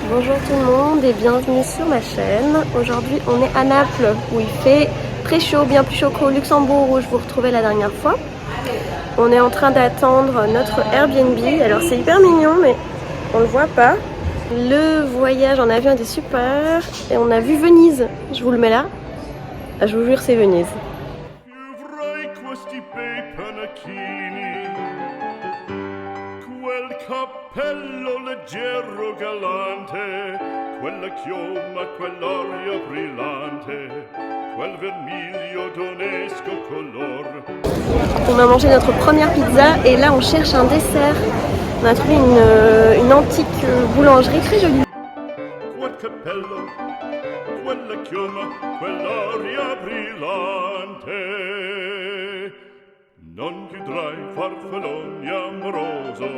Bonjour tout le monde et bienvenue sur ma chaîne. Aujourd'hui on est à Naples où il fait très chaud, bien plus chaud qu'au Luxembourg où je vous retrouvais la dernière fois. On est en train d'attendre notre Airbnb. Alors c'est hyper mignon mais on le voit pas. Le voyage en avion était super et on a vu Venise. Je vous le mets là. Je vous jure c'est Venise. Cappello leggero galante, quella chioma, quell'aria brillante, quel vermiglio d'onesco color. On a mangé notre première pizza et là on cherche un dessert. On a trouvé une antique boulangerie très jolie. Quel cappello, quella chioma, quell'aria brillante. Non chiudrai farfalloni amoroso,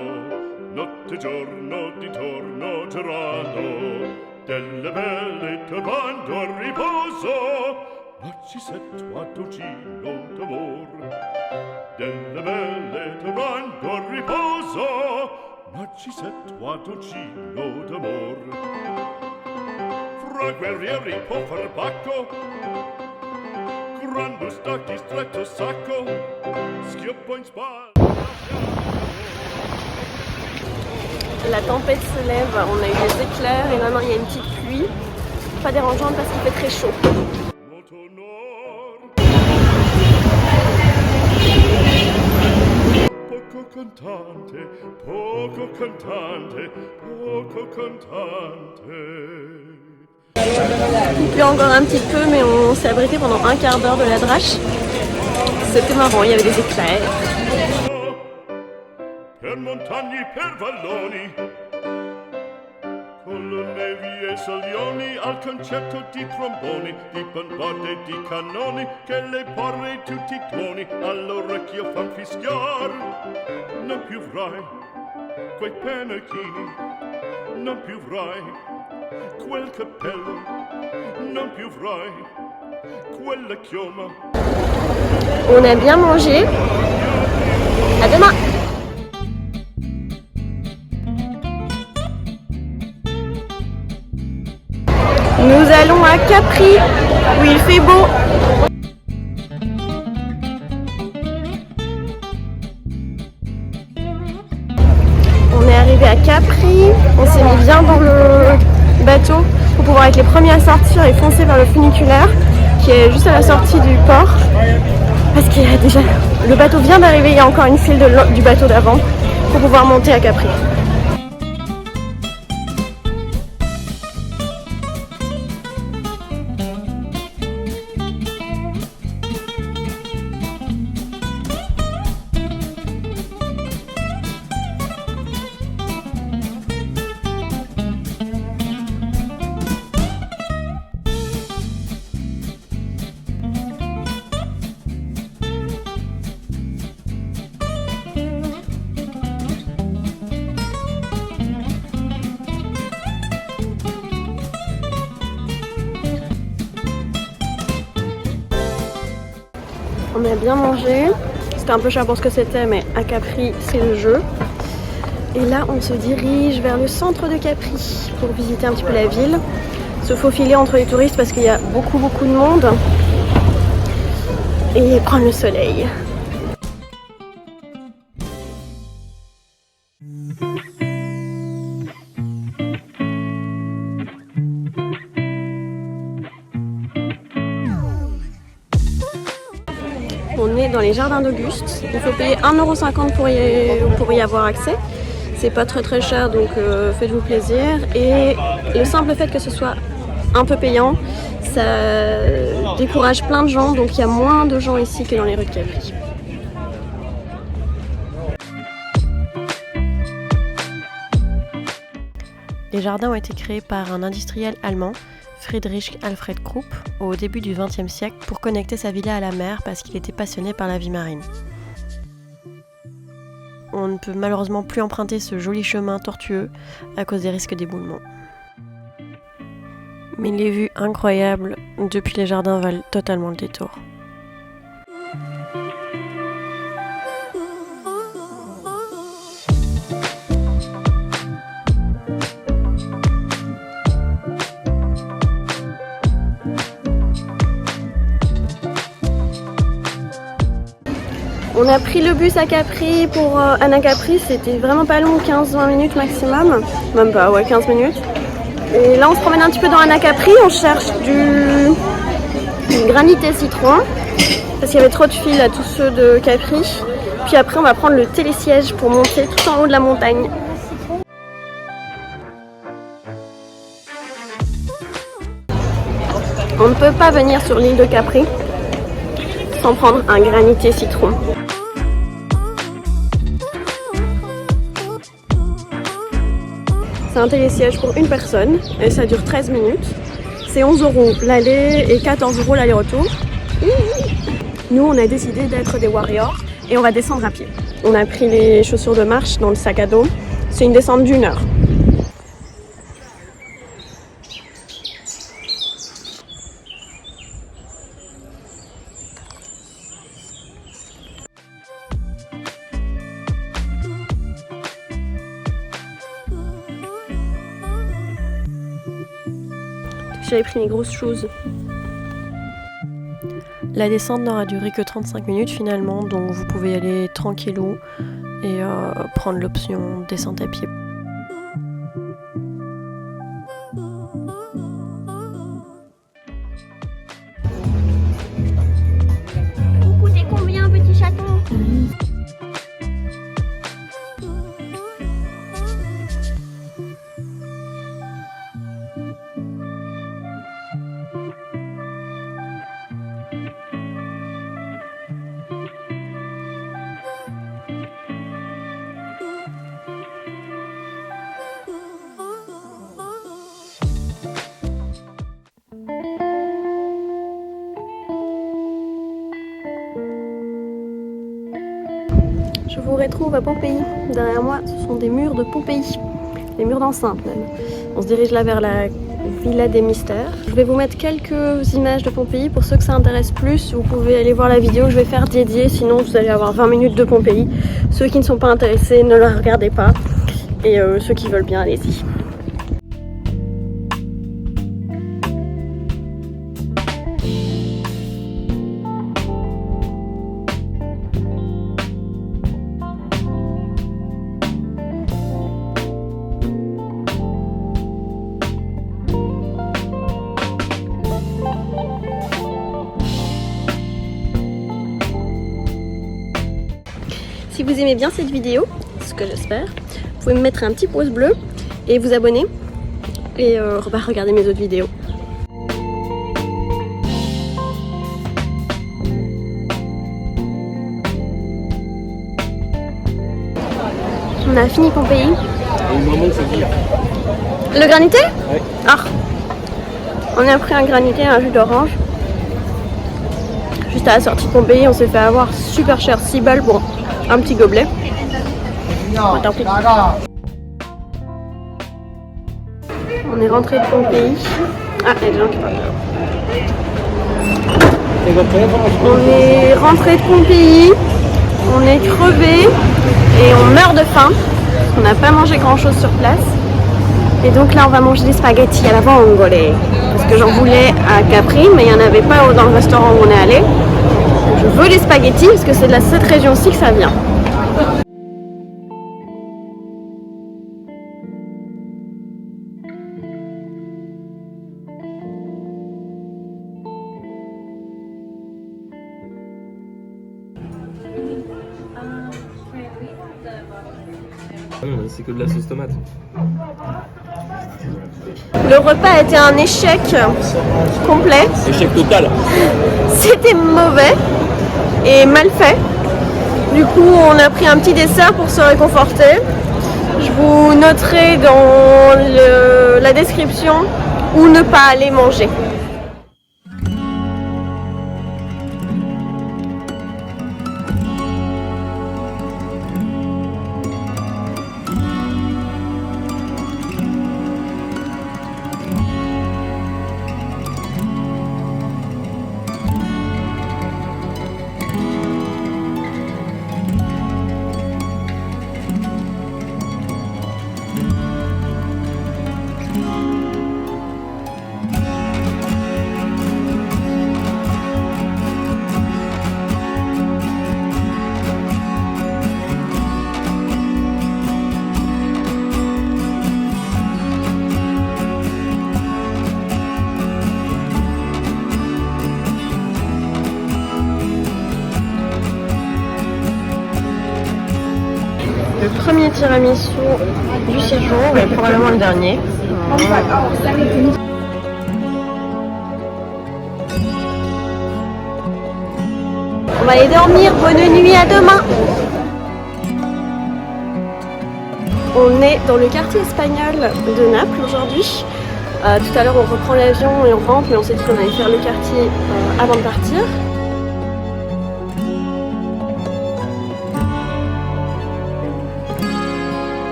notte e giorno di torno girando, delle belle turbando a riposo, ma ci sento a dolcino d'amor. Delle belle turbando a riposo, ma ci sento a dolcino d'amor. Fra guerrieri può far pacco, gran bustacchi stretto sacco, schioppo in spalla. La tempête se lève, on a eu des éclairs et maintenant il y a une petite pluie. Pas dérangeante parce qu'il fait très chaud. Poco cantante, poco cantante, poco cantante. Il pleut encore un petit peu mais on s'est abrité pendant un quart d'heure de la drache. C'était marrant, il y avait des éclairs. Per montagne, per valloni, con le nevi e salioni, al concerto di tromboni, di bombarde e di cannoni, che le porre tutti i tuoni all'orecchio fan fischiar. Non più avrai quei pennacchini, non più avrai quel cappello, non più avrai quella chioma. On a bien mangé. À demain. Nous allons à Capri où il fait beau. On est arrivé à Capri, on s'est mis bien dans le bateau pour pouvoir être les premiers à sortir et foncer vers le funiculaire qui est juste à la sortie du port. Parce qu'il y a déjà le bateau vient d'arriver, il y a encore une file du bateau d'avant pour pouvoir monter à Capri. On a bien mangé, c'était un peu cher pour ce que c'était mais à Capri c'est le jeu. Et là on se dirige vers le centre de Capri pour visiter un petit peu la ville. Se faufiler entre les touristes parce qu'il y a beaucoup de monde. Et prendre le soleil. On est dans les jardins d'Auguste. Il faut payer 1,50 € pour y avoir accès. C'est pas très cher donc faites-vous plaisir. Et le simple fait que ce soit un peu payant, ça décourage plein de gens. Donc il y a moins de gens ici que dans les rues de Capri. Les jardins ont été créés par un industriel allemand, Friedrich Alfred Krupp, au début du XXe siècle pour connecter sa villa à la mer parce qu'il était passionné par la vie marine. On ne peut malheureusement plus emprunter ce joli chemin tortueux à cause des risques d'éboulement. Mais les vues incroyables depuis les jardins valent totalement le détour. On a pris le bus à Capri pour Anacapri, c'était vraiment pas long, 15-20 minutes maximum. Même pas, ouais, 15 minutes. Et là on se promène un petit peu dans Anacapri, on cherche du granité citron. Parce qu'il y avait trop de fils à tous ceux de Capri. Puis après on va prendre le télésiège pour monter tout en haut de la montagne. On ne peut pas venir sur l'île de Capri sans prendre un granité citron. C'est un télésiège pour une personne et ça dure 13 minutes. C'est 11 € l'aller et 14 € l'aller-retour. Nous, on a décidé d'être des warriors et on va descendre à pied. On a pris les chaussures de marche dans le sac à dos. C'est une descente d'1 heure. J'avais pris mes grosses choses. La descente n'aura duré que 35 minutes finalement, donc vous pouvez y aller tranquillou et prendre l'option descente à pied. Vous coûtez combien, petit chaton ? Je vous retrouve à Pompéi. Derrière moi, ce sont des murs de Pompéi. Des murs d'enceinte même. On se dirige là vers la Villa des Mystères. Je vais vous mettre quelques images de Pompéi. Pour ceux que ça intéresse plus, vous pouvez aller voir la vidéo que je vais faire dédiée. Sinon, vous allez avoir 20 minutes de Pompéi. Ceux qui ne sont pas intéressés, ne la regardez pas. Et ceux qui veulent bien, allez-y. Si vous aimez bien cette vidéo, ce que j'espère, vous pouvez me mettre un petit pouce bleu et vous abonner et regarder mes autres vidéos. On a fini Pompéi. Le granité ? Ouais. Ah. On a pris un granité et un jus d'orange. Juste à la sortie de Pompéi, on s'est fait avoir super cher, 6 balles pour un petit gobelet. Oh, tant pis. On est rentré de Pompéi. Ah, il y a des gens qui parlent là. On est rentré de Pompéi. On est crevé et on meurt de faim. On n'a pas mangé grand chose sur place. Et donc là, on va manger des spaghettis à la vongole. Parce que j'en voulais à Capri, mais il n'y en avait pas dans le restaurant où on est allé. Je veux les spaghettis parce que c'est de cette région-ci que ça vient. C'est que de la sauce tomate. Le repas a été un échec complet. Échec total. C'était mauvais et mal fait. Du coup, on a pris un petit dessert pour se réconforter. Je vous noterai dans la description où ne pas aller manger. premier tiramisu du séjour, mais probablement le dernier. On va aller dormir, bonne nuit, à demain. On est dans le quartier espagnol de Naples aujourd'hui. Tout à l'heure on reprend l'avion et on rentre, mais on s'est dit qu'on allait faire le quartier avant de partir.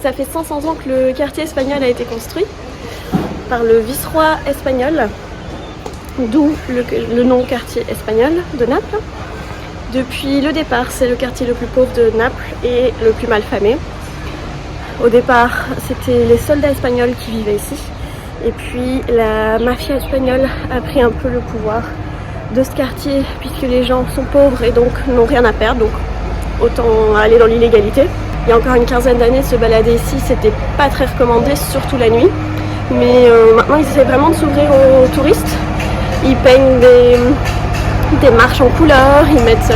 Ça fait 500 ans que le quartier espagnol a été construit par le vice-roi espagnol, d'où le nom quartier espagnol de Naples. Depuis le départ, c'est le quartier le plus pauvre de Naples et le plus mal famé. Au départ, c'était les soldats espagnols qui vivaient ici. Et puis la mafia espagnole a pris un peu le pouvoir de ce quartier puisque les gens sont pauvres et donc n'ont rien à perdre. Donc autant aller dans l'illégalité. Il y a encore une quinzaine d'années, se balader ici, c'était pas très recommandé, surtout la nuit. Mais maintenant, ils essaient vraiment de s'ouvrir aux touristes. Ils peignent des marches en couleur, ils mettent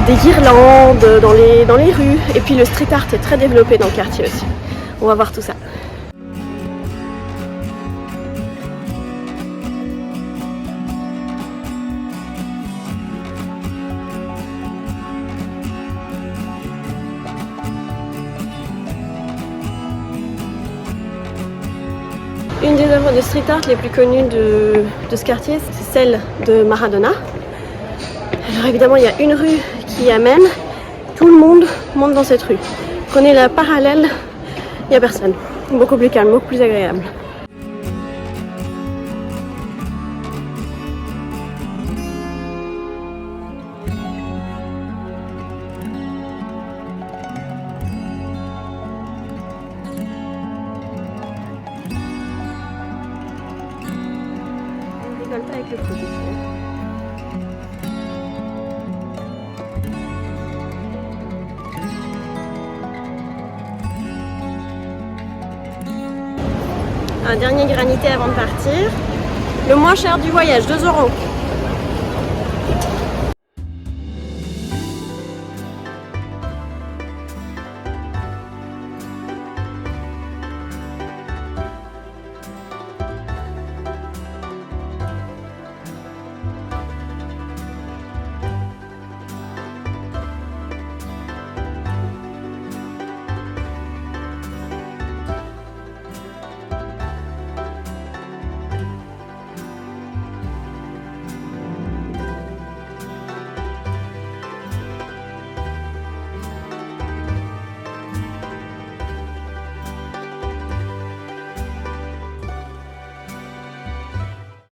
des guirlandes dans les rues. Et puis le street art est très développé dans le quartier aussi. On va voir tout ça. Une des œuvres de street art les plus connues de ce quartier, c'est celle de Maradona. Alors évidemment, il y a une rue qui amène, tout le monde monte dans cette rue. Prenez la parallèle, il n'y a personne. Beaucoup plus calme, beaucoup plus agréable. On rigole pas avec le produit. Un dernier granité avant de partir. Le moins cher du voyage, 2 €.